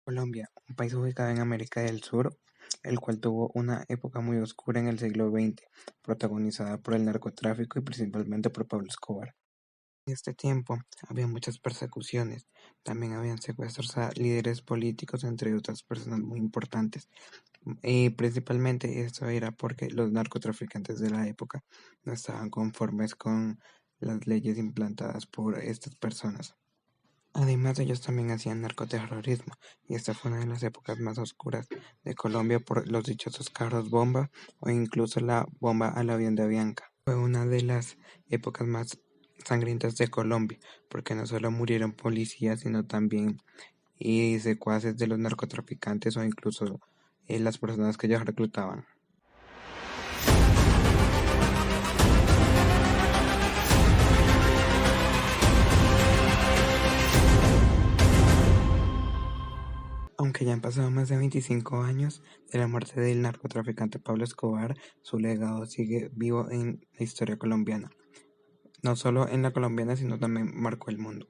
Colombia, un país ubicado en América del Sur, el cual tuvo una época muy oscura en el siglo XX, protagonizada por el narcotráfico y principalmente por Pablo Escobar. En este tiempo había muchas persecuciones, también habían secuestros a líderes políticos, entre otras personas muy importantes. Principalmente esto era porque los narcotraficantes de la época no estaban conformes con las leyes implantadas por estas personas. Además, ellos también hacían narcoterrorismo, y esta fue una de las épocas más oscuras de Colombia por los dichosos carros bomba o incluso la bomba al avión de Avianca. Fue una de las épocas más sangrientas de Colombia, porque no solo murieron policías, sino también secuaces de los narcotraficantes o incluso las personas que ellos reclutaban. Aunque ya han pasado más de 25 años de la muerte del narcotraficante Pablo Escobar, su legado sigue vivo en la historia colombiana. No solo en la colombiana, sino también marcó el mundo.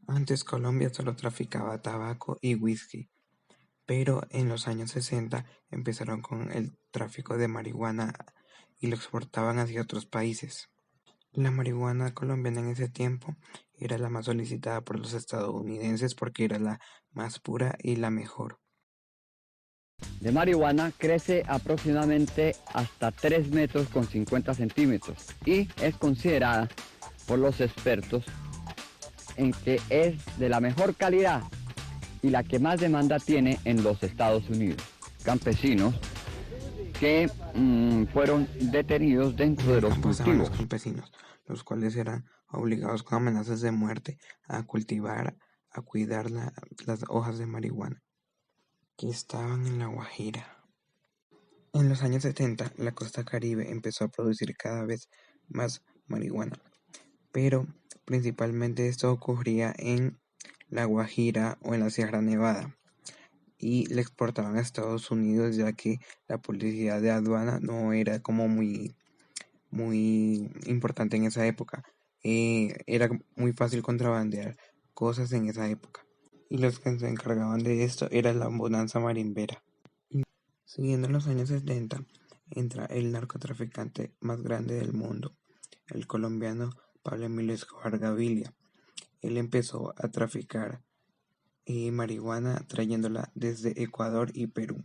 Antes Colombia solo traficaba tabaco y whisky, pero en los años 60 empezaron con el tráfico de marihuana y lo exportaban hacia otros países. La marihuana colombiana en ese tiempo era la más solicitada por los estadounidenses porque era la más pura y la mejor. De marihuana crece aproximadamente hasta 3 metros con 50 centímetros y es considerada por los expertos en que es de la mejor calidad y la que más demanda tiene en los Estados Unidos. Campesinos que fueron detenidos dentro En de el los campo estaban los cultivos. campesinos, los cuales eran obligados con amenazas de muerte a cultivar, a cuidar las hojas de marihuana que estaban en La Guajira. En los años 70, la costa Caribe empezó a producir cada vez más marihuana, pero principalmente esto ocurría en La Guajira o en la Sierra Nevada, y le exportaban a Estados Unidos ya que la publicidad de aduana no era como muy importante en esa época. Era muy fácil contrabandear cosas en esa época. Y los que se encargaban de esto era la bonanza marimbera. Y siguiendo los años 70, entra el narcotraficante más grande del mundo, el colombiano Pablo Emilio Escobar Gaviria. Él empezó a traficar marihuana trayéndola desde Ecuador y Perú.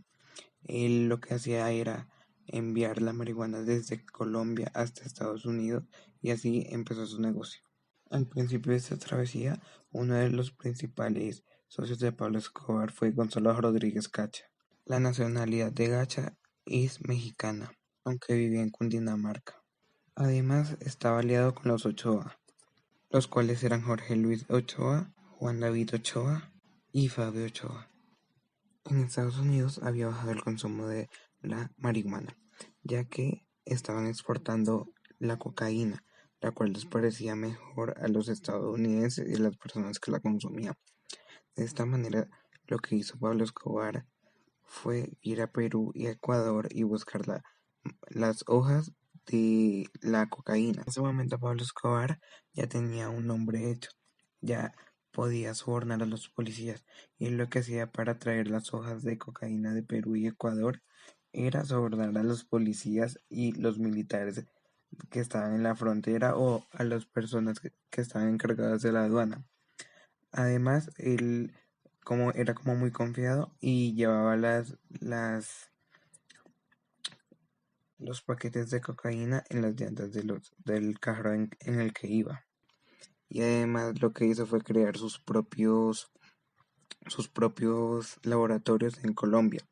Él lo que hacía era enviar la marihuana desde Colombia hasta Estados Unidos y así empezó su negocio. Al principio de esta travesía, uno de los principales socios de Pablo Escobar fue Gonzalo Rodríguez Cacha. La nacionalidad de Gacha es mexicana, aunque vivía en Cundinamarca. Además, estaba aliado con los Ochoa, los cuales eran Jorge Luis Ochoa, Juan David Ochoa y Fabio Ochoa. En Estados Unidos había bajado el consumo de la marihuana, ya que estaban exportando la cocaína, la cual les parecía mejor a los estadounidenses y a las personas que la consumían. De esta manera, lo que hizo Pablo Escobar fue ir a Perú y a Ecuador y buscar las hojas de la cocaína. En ese momento Pablo Escobar ya tenía un nombre hecho, ya podía sobornar a los policías, y lo que hacía para traer las hojas de cocaína de Perú y Ecuador era sobornar a los policías y los militares que estaban en la frontera o a las personas que estaban encargadas de la aduana. Además, él era como muy confiado y llevaba los paquetes de cocaína en las llantas del carro en el que iba. Y además lo que hizo fue crear sus propios laboratorios en Colombia.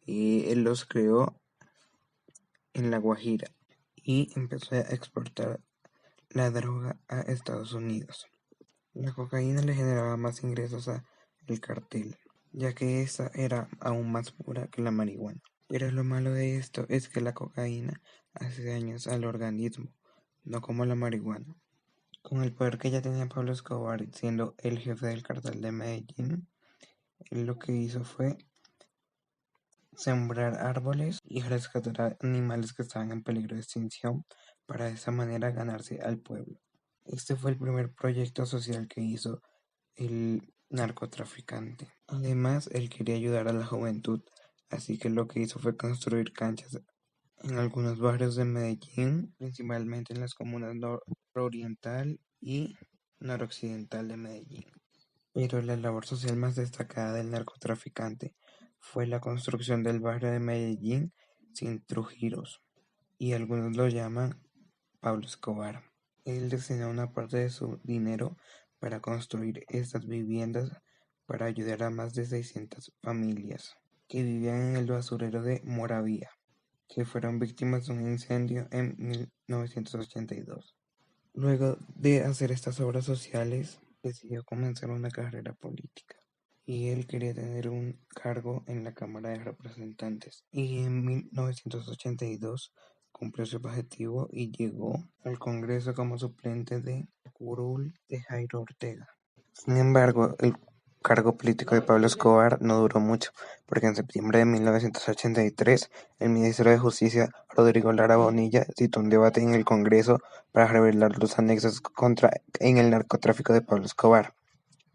Y él los creó en La Guajira y empezó a exportar la droga a Estados Unidos. La cocaína le generaba más ingresos al cartel, ya que esta era aún más pura que la marihuana. Pero lo malo de esto es que la cocaína hace daños al organismo, no como la marihuana. Con el poder que ya tenía Pablo Escobar siendo el jefe del cartel de Medellín, él lo que hizo fue sembrar árboles y rescatar a animales que estaban en peligro de extinción para de esa manera ganarse al pueblo. Este fue el primer proyecto social que hizo el narcotraficante. Además, él quería ayudar a la juventud, así que lo que hizo fue construir canchas en algunos barrios de Medellín, principalmente en las comunas nororiental y noroccidental de Medellín. Pero la labor social más destacada del narcotraficante fue la construcción del barrio de Medellín sin Trujiros, y algunos lo llaman Pablo Escobar. Él destinó una parte de su dinero para construir estas viviendas para ayudar a más de 600 familias que vivían en el basurero de Moravia, que fueron víctimas de un incendio en 1982. Luego de hacer estas obras sociales, decidió comenzar una carrera política y él quería tener un cargo en la Cámara de Representantes. Y en 1982 cumplió su objetivo y llegó al Congreso como suplente de curul de Jairo Ortega. Sin embargo, el cargo político de Pablo Escobar no duró mucho, porque en septiembre de 1983 el ministro de Justicia, Rodrigo Lara Bonilla, citó un debate en el Congreso para revelar los anexos en el narcotráfico de Pablo Escobar.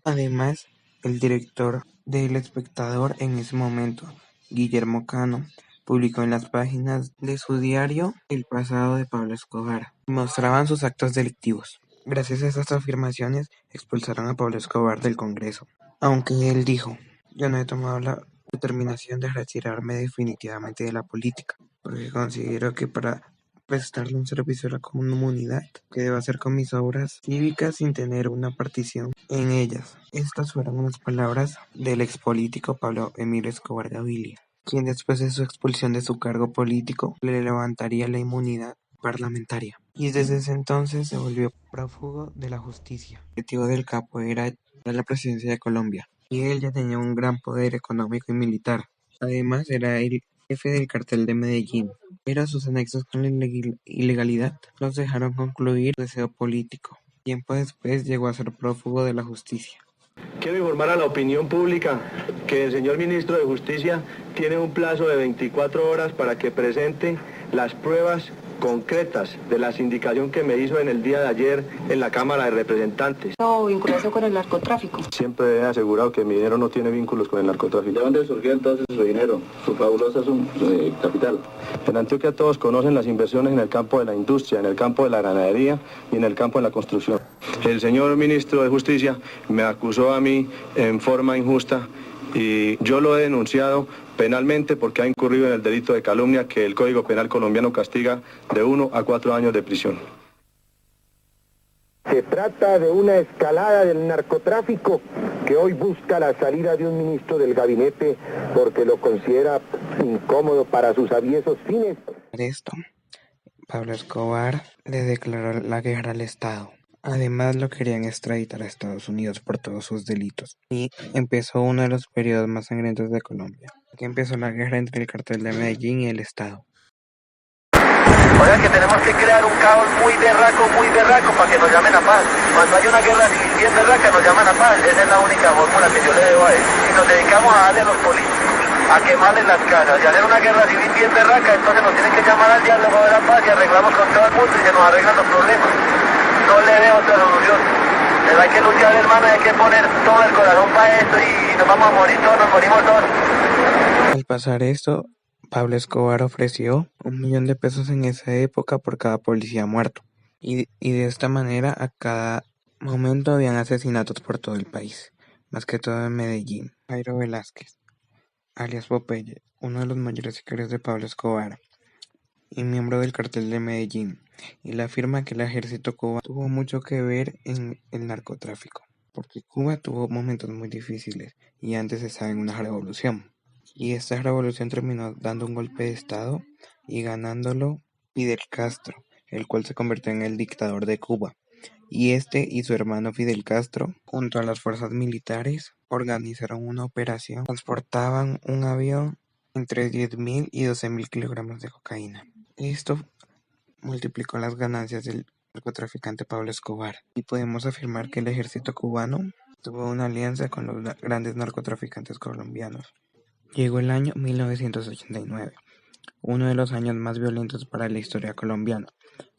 Además, el director de El Espectador en ese momento, Guillermo Cano, publicó en las páginas de su diario el pasado de Pablo Escobar y mostraban sus actos delictivos. Gracias a estas afirmaciones, expulsaron a Pablo Escobar del Congreso, aunque él dijo: yo no he tomado la determinación de retirarme definitivamente de la política, porque considero que para prestarle un servicio a la comunidad, que debo hacer con mis obras cívicas sin tener una partición en ellas. Estas fueron unas palabras del expolítico Pablo Emilio Escobar Gaviria, quien después de su expulsión de su cargo político le levantaría la inmunidad parlamentaria, y desde ese entonces se volvió prófugo de la justicia. El objetivo del capo era la presidencia de Colombia, y él ya tenía un gran poder económico y militar. Además, era el jefe del cartel de Medellín, pero sus anexos con la ilegalidad los dejaron concluir su deseo político. Tiempo después llegó a ser prófugo de la justicia. Quiero informar a la opinión pública que el señor ministro de Justicia tiene un plazo de 24 horas para que presente las pruebas concretas de la sindicación que me hizo en el día de ayer en la Cámara de Representantes. No, vinculado con el narcotráfico. Siempre he asegurado que mi dinero no tiene vínculos con el narcotráfico. ¿De dónde surgió entonces su dinero, su fabulosa capital? En Antioquia todos conocen las inversiones en el campo de la industria, en el campo de la ganadería y en el campo de la construcción. El señor ministro de Justicia me acusó a mí en forma injusta y yo lo he denunciado penalmente porque ha incurrido en el delito de calumnia que el Código Penal colombiano castiga de 1 a 4 años de prisión. Se trata de una escalada del narcotráfico que hoy busca la salida de un ministro del gabinete porque lo considera incómodo para sus aviesos fines. Por esto, Pablo Escobar le declaró la guerra al Estado. Además, lo querían extraditar a Estados Unidos por todos sus delitos. Y empezó uno de los periodos más sangrientos de Colombia. Aquí empezó la guerra entre el cartel de Medellín y el Estado. Oigan, que tenemos que crear un caos muy berraco para que nos llamen a paz. Cuando hay una guerra civil bien berraca nos llaman a paz. Esa es la única fórmula que yo le debo a él. Si nos dedicamos a darle a los políticos, a quemarles las casas y hacer una guerra civil bien berraca, entonces nos tienen que llamar al diálogo de la paz y arreglamos con todo el mundo y se nos arreglan los problemas. No le veo otra solución. Pero hay que luchar, hermano, hay que poner todo el corazón para esto y nos vamos a morir todos, nos morimos todos. Al pasar esto, Pablo Escobar ofreció $1 millón en esa época por cada policía muerto. Y de esta manera, a cada momento habían asesinatos por todo el país, más que todo en Medellín. Jairo Velázquez, alias Popeye, uno de los mayores sicarios de Pablo Escobar y miembro del cartel de Medellín, y le afirma que el ejército cubano tuvo mucho que ver en el narcotráfico, porque Cuba tuvo momentos muy difíciles y antes estaba en una revolución. Y esta revolución terminó dando un golpe de estado y ganándolo Fidel Castro, el cual se convirtió en el dictador de Cuba. Y este y su hermano Fidel Castro, junto a las fuerzas militares, organizaron una operación. Transportaban un avión entre 10.000 y 12.000 kilogramos de cocaína. Esto multiplicó las ganancias del narcotraficante Pablo Escobar. Y podemos afirmar que el ejército cubano tuvo una alianza con los grandes narcotraficantes colombianos. Llegó el año 1989, uno de los años más violentos para la historia colombiana,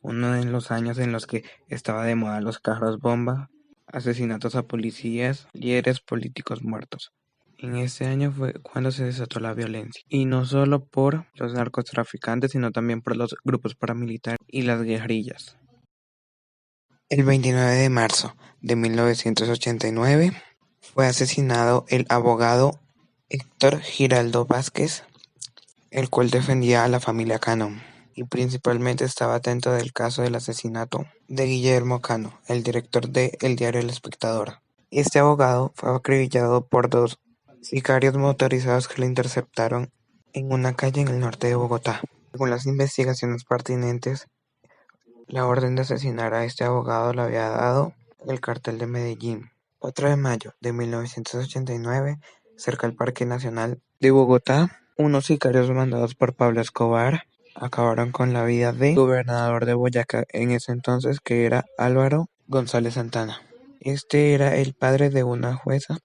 uno de los años en los que estaba de moda los carros bomba, asesinatos a policías, líderes políticos muertos. En este año fue cuando se desató la violencia, y no solo por los narcotraficantes, sino también por los grupos paramilitares y las guerrillas. El 29 de marzo de 1989 fue asesinado el abogado Héctor Giraldo Vázquez, el cual defendía a la familia Cano y principalmente estaba atento del caso del asesinato de Guillermo Cano, el director de el diario El Espectador. Este abogado fue acribillado por dos sicarios motorizados que lo interceptaron en una calle en el norte de Bogotá. Según las investigaciones pertinentes, la orden de asesinar a este abogado la había dado el Cartel de Medellín. 4 de mayo de 1989, cerca del Parque Nacional de Bogotá, unos sicarios mandados por Pablo Escobar acabaron con la vida del gobernador de Boyacá en ese entonces, que era Álvaro González Santana. Este era el padre de una jueza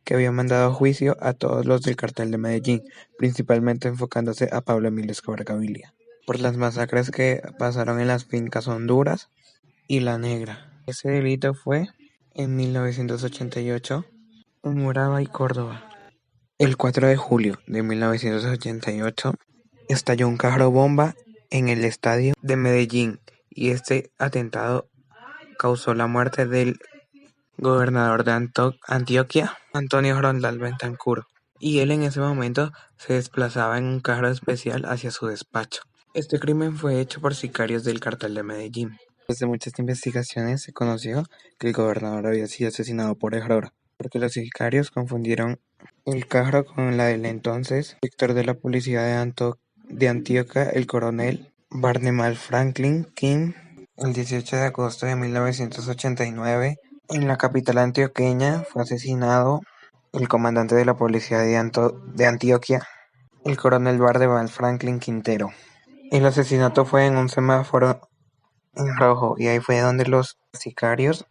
que había mandado a juicio a todos los del Cartel de Medellín, principalmente enfocándose a Pablo Emilio Escobar Gaviria, por las masacres que pasaron en las fincas Honduras y La Negra. Ese delito fue en 1988 en Urabá y Córdoba. El 4 de julio de 1988 estalló un carro bomba en el estadio de Medellín y este atentado causó la muerte del gobernador de Antioquia, Antonio Rondal Betancur, y él en ese momento se desplazaba en un carro especial hacia su despacho. Este crimen fue hecho por sicarios del Cartel de Medellín. Desde muchas investigaciones se conoció que el gobernador había sido asesinado por error, porque los sicarios confundieron el carro con la del entonces director de la policía de Antioquia, el coronel Barnemal Franklin King. El 18 de agosto de 1989, en la capital antioqueña, fue asesinado el comandante de la policía de Antioquia, el coronel Barnemal Franklin Quintero. El asesinato fue en un semáforo en rojo, y ahí fue donde los sicarios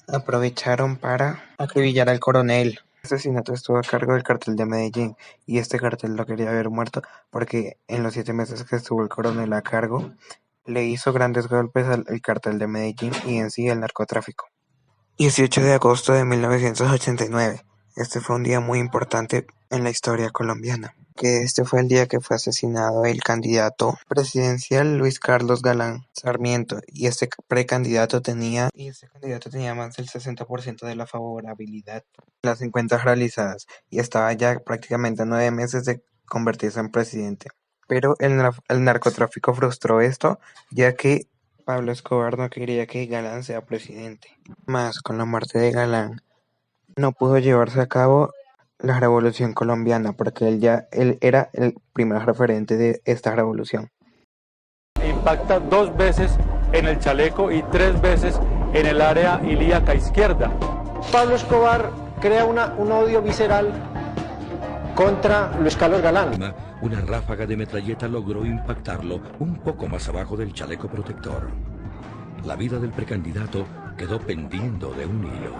aprovecharon para acribillar al coronel. El asesinato estuvo a cargo del Cartel de Medellín, y este cartel lo quería ver muerto porque en los 7 meses que estuvo el coronel a cargo, le hizo grandes golpes al Cartel de Medellín y en sí al narcotráfico. 18 de agosto de 1989. Este fue un día muy importante en la historia colombiana, que este fue el día que fue asesinado el candidato presidencial Luis Carlos Galán Sarmiento, y este candidato tenía más del 60% de la favorabilidad de las encuestas realizadas, y estaba ya prácticamente a 9 meses de convertirse en presidente. Pero el narcotráfico frustró esto, ya que Pablo Escobar no quería que Galán sea presidente. Más, con la muerte de Galán, no pudo llevarse a cabo la revolución colombiana, porque él era el primer referente de esta revolución. Impacta 2 veces en el chaleco y 3 veces en el área ilíaca izquierda. Pablo Escobar crea un odio visceral contra Luis Carlos Galán. Una ráfaga de metralleta logró impactarlo un poco más abajo del chaleco protector. La vida del precandidato quedó pendiendo de un hilo.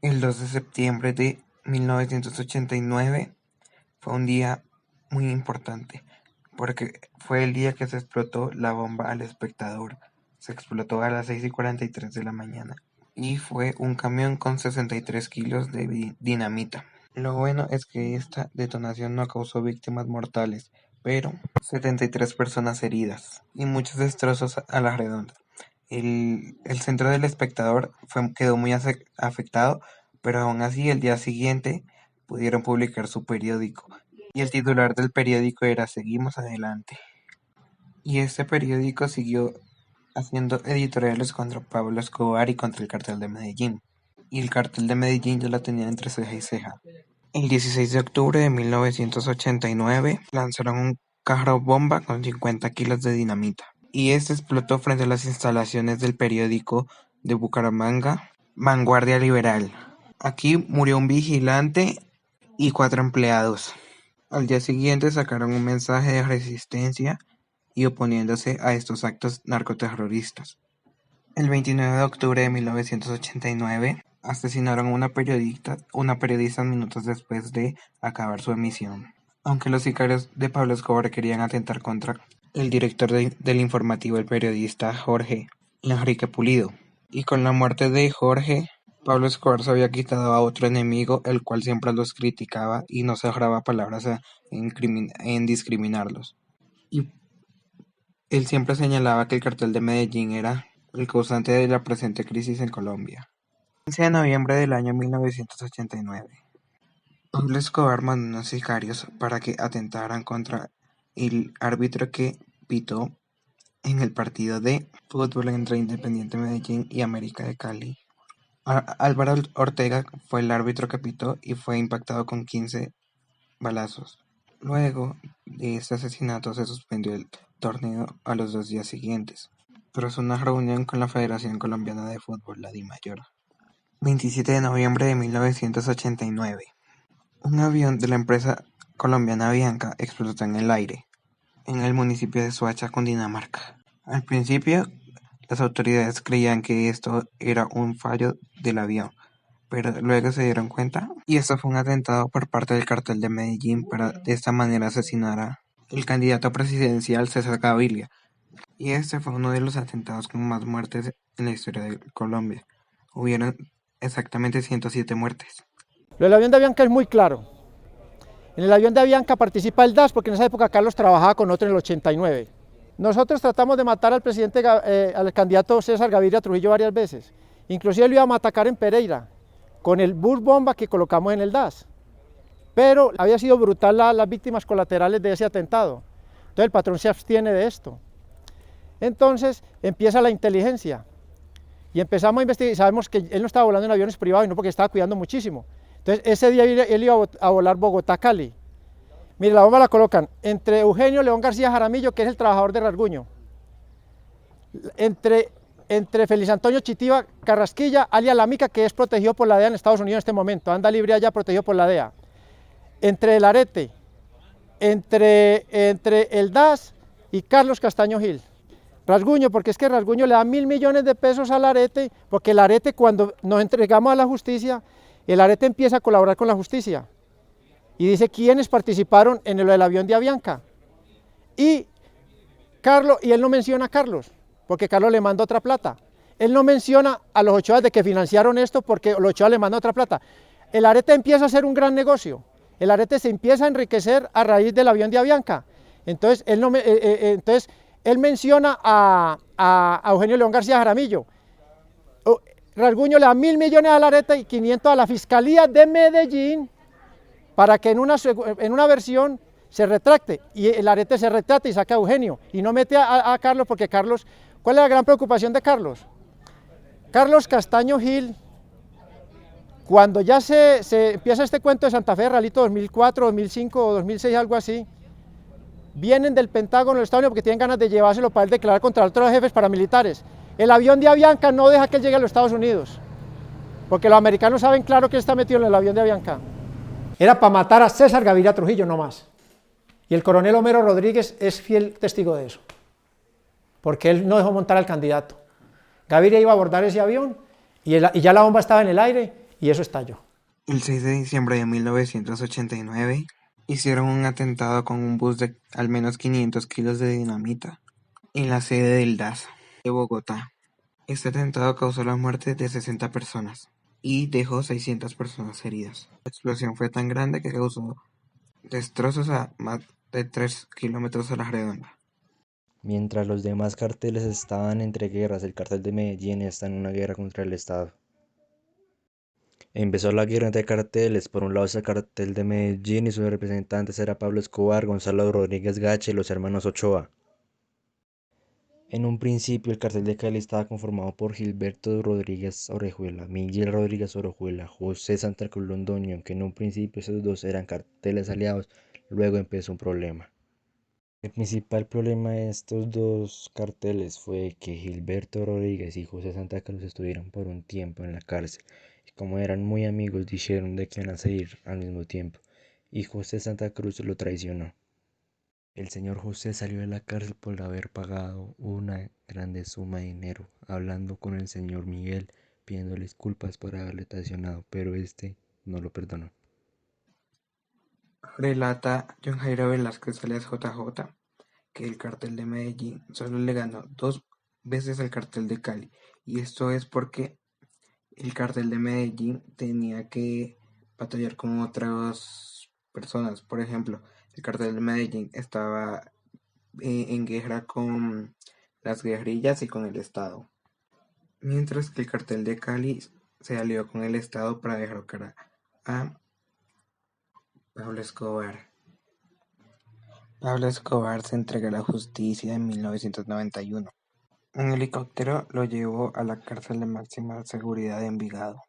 El 2 de septiembre de 1989 fue un día muy importante, porque fue el día que se explotó la bomba al Espectador. Se explotó a las 6:43 de la mañana y fue un camión con 63 kilos de dinamita. Lo bueno es que esta detonación no causó víctimas mortales, pero 73 personas heridas y muchos destrozos a la redonda. El centro del Espectador quedó muy afectado, pero aún así el día siguiente pudieron publicar su periódico, y el titular del periódico era Seguimos Adelante. Y este periódico siguió haciendo editoriales contra Pablo Escobar y contra el Cartel de Medellín, y el Cartel de Medellín ya lo tenía entre ceja y ceja. El 16 de octubre de 1989 lanzaron un carro bomba con 50 kilos de dinamita, y este explotó frente a las instalaciones del periódico de Bucaramanga, Vanguardia Liberal. Aquí murió un vigilante y 4 empleados. Al día siguiente sacaron un mensaje de resistencia y oponiéndose a estos actos narcoterroristas. El 29 de octubre de 1989 asesinaron a una periodista minutos después de acabar su emisión. Aunque los sicarios de Pablo Escobar querían atentar contra el director del informativo, el periodista Jorge Enrique Pulido. Y con la muerte de Jorge, Pablo Escobar se había quitado a otro enemigo, el cual siempre los criticaba y no se ahorraba palabras en discriminarlos. Y él siempre señalaba que el cartel de Medellín era el causante de la presente crisis en Colombia. El 15 de noviembre del año 1989, Pablo Escobar mandó unos sicarios para que atentaran contra el árbitro que pitó en el partido de fútbol entre Independiente Medellín y América de Cali. Álvaro Ortega fue el árbitro que pitó y fue impactado con 15 balazos. Luego de este asesinato se suspendió el torneo a los 2 días siguientes, tras una reunión con la Federación Colombiana de Fútbol, la DIMAYOR. 27 de noviembre de 1989. Un avión de la empresa colombiana Avianca explotó en el aire, en el municipio de Soacha, Cundinamarca. Al principio, las autoridades creían que esto era un fallo del avión, pero luego se dieron cuenta y esto fue un atentado por parte del cartel de Medellín para de esta manera asesinar a el candidato presidencial César Gaviria. Y este fue uno de los atentados con más muertes en la historia de Colombia. Hubieron exactamente 107 muertes. Lo del avión de Avianca es muy claro. En el avión de Avianca participa el DAS, porque en esa época Carlos trabajaba con otro en el 89. Nosotros tratamos de matar al presidente, al candidato César Gaviria Trujillo varias veces. Inclusive lo íbamos a atacar en Pereira, con el bus bomba que colocamos en el DAS. Pero había sido brutal las víctimas colaterales de ese atentado. Entonces el patrón se abstiene de esto. Entonces empieza la inteligencia. Y empezamos a investigar y sabemos que él no estaba volando en aviones privados, no porque estaba cuidando muchísimo. Entonces ese día él iba a volar Bogotá-Cali. Mire, la bomba la colocan entre Eugenio León García Jaramillo, que es el trabajador de Rasguño, entre Feliz Antonio Chitiva Carrasquilla, alias La Mica, que es protegido por la DEA en Estados Unidos en este momento, anda libre allá protegido por la DEA, entre el Arete, entre el DAS y Carlos Castaño Gil. Rasguño, porque es que Rasguño le da 1.000 millones de pesos al Arete, porque el Arete, cuando nos entregamos a la justicia, el Arete empieza a colaborar con la justicia y dice quiénes participaron en el avión de Avianca. Y él no menciona a Carlos, porque Carlos le manda otra plata. Él no menciona a los Ochoa de que financiaron esto, porque los Ochoa le manda otra plata. El Arete empieza a hacer un gran negocio. El Arete se empieza a enriquecer a raíz del avión de Avianca. Entonces él menciona a Eugenio León García Jaramillo. Rasguño le da 1.000 millones al Arete y 500 a la Fiscalía de Medellín para que en una versión se retracte, y el Arete se retracta y saca a Eugenio, y no mete a Carlos, porque Carlos, ¿cuál es la gran preocupación de Carlos? Carlos Castaño Gil, cuando ya se empieza este cuento de Santa Fe de Ralito 2004, 2005 o 2006, algo así, vienen del Pentágono de Estados Unidos porque tienen ganas de llevárselo para él declarar contra otros jefes paramilitares. El avión de Avianca no deja que él llegue a los Estados Unidos, porque los americanos saben claro que él está metido en el avión de Avianca. Era para matar a César Gaviria Trujillo, no más. Y el coronel Homero Rodríguez es fiel testigo de eso, porque él no dejó montar al candidato. Gaviria iba a abordar ese avión y ya la bomba estaba en el aire y eso estalló. El 6 de diciembre de 1989 hicieron un atentado con un bus de al menos 500 kilos de dinamita en la sede del DAS de Bogotá. Este atentado causó la muerte de 60 personas y dejó 600 personas heridas. La explosión fue tan grande que causó destrozos a más de 3 kilómetros a la redonda. Mientras los demás carteles estaban entre guerras, el cartel de Medellín está en una guerra contra el Estado. Empezó la guerra entre carteles. Por un lado está el cartel de Medellín y sus representantes eran Pablo Escobar, Gonzalo Rodríguez Gache y los hermanos Ochoa. En un principio el cartel de Cali estaba conformado por Gilberto Rodríguez Orejuela, Miguel Rodríguez Orejuela, José Santa Cruz Londoño, aunque en un principio esos dos eran carteles aliados, luego empezó un problema. El principal problema de estos dos carteles fue que Gilberto Rodríguez y José Santa Cruz estuvieron por un tiempo en la cárcel, y como eran muy amigos dijeron de que iban a seguir al mismo tiempo, y José Santa Cruz lo traicionó. El señor José salió de la cárcel por haber pagado una grande suma de dinero, hablando con el señor Miguel, pidiéndole disculpas por haberle traicionado, pero este no lo perdonó. Relata John Jairo Velázquez alias JJ que el cartel de Medellín solo le ganó 2 veces al cartel de Cali Y esto es porque el cartel de Medellín tenía que batallar con otras personas. Por ejemplo, el cartel de Medellín estaba en guerra con las guerrillas y con el Estado, mientras que el cartel de Cali se alió con el Estado para derrocar a Pablo Escobar. Pablo Escobar se entrega a la justicia en 1991. Un helicóptero lo llevó a la cárcel de máxima seguridad de Envigado,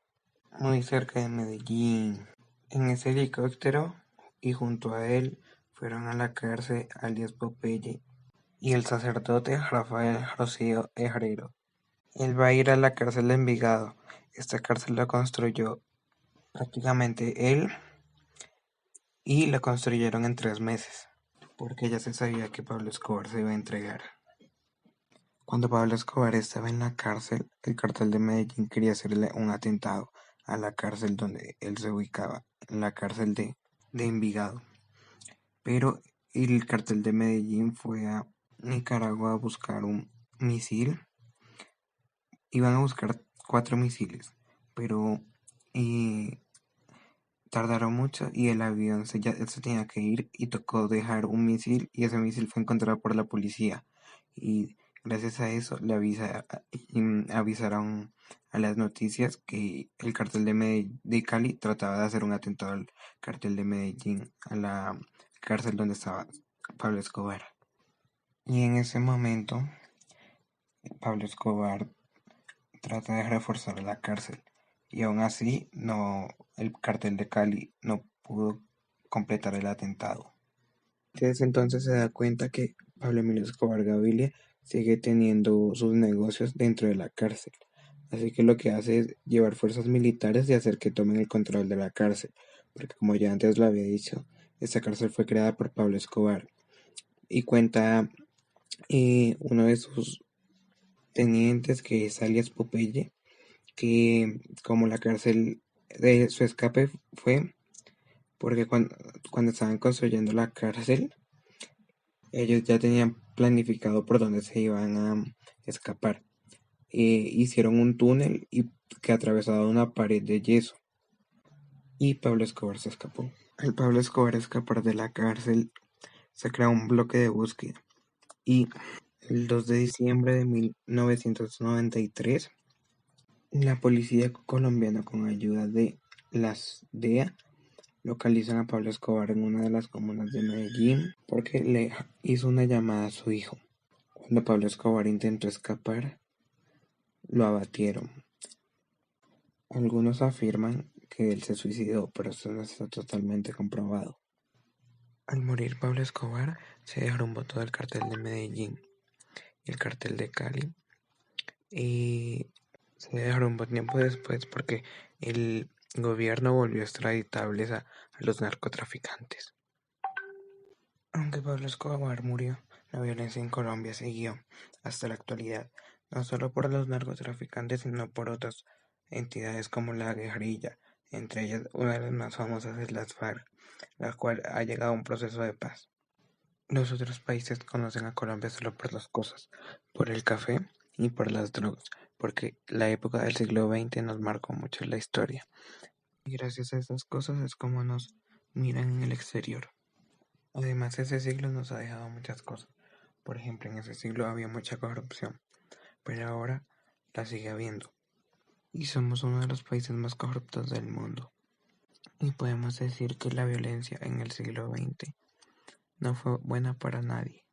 muy cerca de Medellín. En ese helicóptero y junto a él fueron a la cárcel alias Popeye y el sacerdote Rafael Rocío Herrero. Él va a ir a la cárcel de Envigado. Esta cárcel la construyó prácticamente él y la construyeron en 3 meses, porque ya se sabía que Pablo Escobar se iba a entregar. Cuando Pablo Escobar estaba en la cárcel, el cartel de Medellín quería hacerle un atentado a la cárcel donde él se ubicaba, en la cárcel de Envigado. Pero el cartel de Medellín fue a Nicaragua a buscar un misil. Iban a buscar 4 misiles, pero tardaron mucho y el avión se tenía que ir y tocó dejar un misil, y ese misil fue encontrado por la policía. Y gracias a eso le avisaron a las noticias que el cartel de Cali trataba de hacer un atentado al cartel de Medellín, a la cárcel donde estaba Pablo Escobar. Y en ese momento Pablo Escobar trata de reforzar la cárcel, y aún así el cartel de Cali no pudo completar el atentado. Desde entonces se da cuenta que Pablo Emilio Escobar Gaviria sigue teniendo sus negocios dentro de la cárcel, así que lo que hace es llevar fuerzas militares y hacer que tomen el control de la cárcel, porque como ya antes lo había dicho, esta cárcel fue creada por Pablo Escobar, y cuenta uno de sus tenientes, que es alias Popeye, que como la cárcel de su escape fue porque cuando estaban construyendo la cárcel, ellos ya tenían planificado por dónde se iban a escapar. Hicieron un túnel que atravesaba una pared de yeso, y Pablo Escobar se escapó. Al Pablo Escobar escapar de la cárcel, se crea un bloque de búsqueda, y el 2 de diciembre de 1993, la policía colombiana, con ayuda de las DEA, localizan a Pablo Escobar en una de las comunas de Medellín porque le hizo una llamada a su hijo. Cuando Pablo Escobar intentó escapar, lo abatieron. Algunos afirman que él se suicidó, pero esto no está totalmente comprobado. Al morir Pablo Escobar, se derrumbó todo el cartel de Medellín y el cartel de Cali, y se derrumbó tiempo después porque el gobierno volvió extraditables a los narcotraficantes. Aunque Pablo Escobar murió, la violencia en Colombia siguió hasta la actualidad, no solo por los narcotraficantes, sino por otras entidades como la guerrilla. Entre ellas, una de las más famosas es las FARC, la cual ha llegado a un proceso de paz. Los otros países conocen a Colombia solo por 2 cosas: por el café y por las drogas, porque la época del siglo XX nos marcó mucho la historia. Y gracias a estas cosas es como nos miran en el exterior. Además, ese siglo nos ha dejado muchas cosas. Por ejemplo, en ese siglo había mucha corrupción, pero ahora la sigue habiendo. Y somos uno de los países más corruptos del mundo. Y podemos decir que la violencia en el siglo XX no fue buena para nadie.